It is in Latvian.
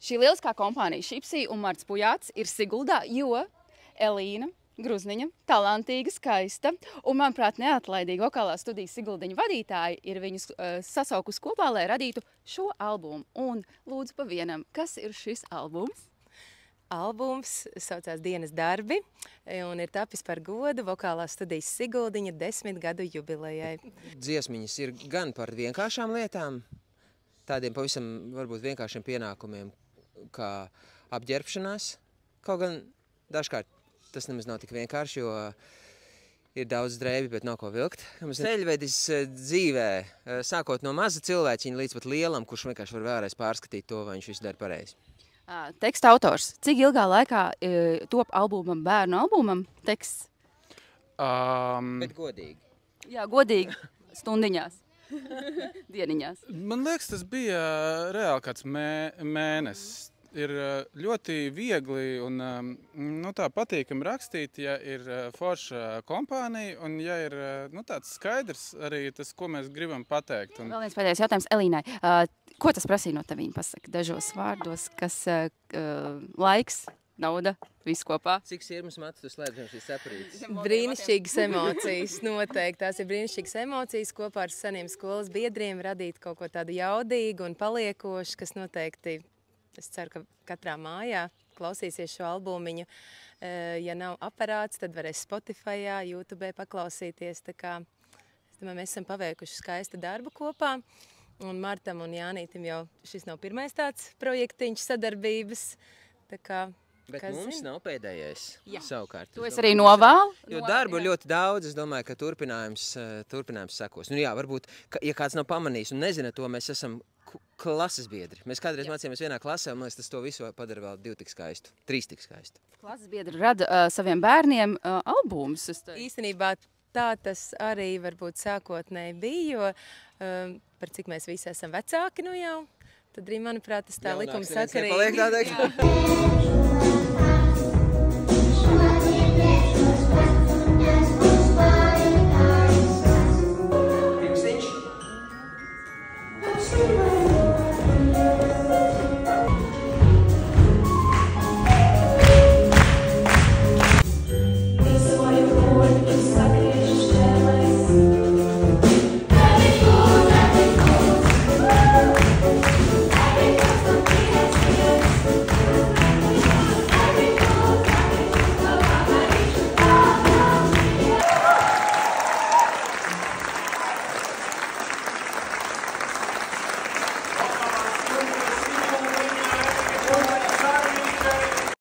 Šī lieliskā kompānija Šipsī un Marts Pujāts ir Siguldā, jo Elīna Gruzniņa, talantīga, skaista un, manuprāt, neatlaidīga vokālās studijas Siguldiņa vadītāja ir viņus sasaukus kopā, lai radītu šo albumu. Un lūdzu pa vienam, kas ir šis albums? Albums saucās Dienas darbi un ir tapis par godu vokālās studijas Siguldiņa 10 gadu jubilejai. Dziesmiņas ir gan par vienkāršām lietām, tādiem pavisam varbūt vienkāršiem pienākumiem, kā apģērbšanās. Kaut gan dažkārt tas nemaz nav tik vienkārši, jo ir daudz drēbi, bet nav ko vilkt. Ceļvedis dzīvē, sākot no maza cilvēciņa līdz pat lielam, kurš vienkārši var vēlreiz pārskatīt to, vai viņš visu dara pareizi. Teksta autors. Cik ilgā laikā top albumam, bērnu albumam teksts? Bet godīgi. Jā, godīgi. Stundiņās. Dieniņās. Man liekas, tas bija reāli kāds mēnesis. Ir ļoti viegli un tā patīkami rakstīt, ja ir forša kompānija un ja ir tāds skaidrs arī tas, ko mēs gribam pateikt. Vēl viens pēdējais jautājums Elīnai. Ko tas prasīja no teviņa? Pasaka dažos vārdos, kas laiks, nauda, viss kopā. Cik sirmas matu tu slēdz šīs saprītas? Brīnišķīgas emocijas, noteikti. Tās ir brīnišķīgas emocijas kopā ar seniem skolas biedriem radīt kaut ko tādu jaudīgu un paliekošu, kas noteikti, es ceru, ka katrā mājā klausīsies šo albumiņu. Ja nav aparāts, tad varēs Spotifyā, YouTube paklausīties. Tā kā, es domāju, mēs esam paveikuši skaistu darbu kopā. Un Martam un Jānītim jau šis nav pirmais tāds projektiņš sadarbības. Tā kā, bet mums nav pēdējais savukārt. To es arī novēlu. Jo darbu ļoti daudz, es domāju, ka turpinājums sekos. Nu jā, varbūt, ja kāds nav pamanījis un nezina to, mēs esam klases biedri. Mēs kādreiz mācījāmies vienā klasē, un man liekas, tas to visu padara vēl 2 tik skaistu, 3 tik skaistu. Klases biedri rada saviem bērniem albumus. Īstenībā tā tas arī varbūt sākotnēji bija, jo par cik mēs visi esam vecāki nu jau, tad arī, manuprāt, tas tā likuma sakarīgi. Paliek tā teikt.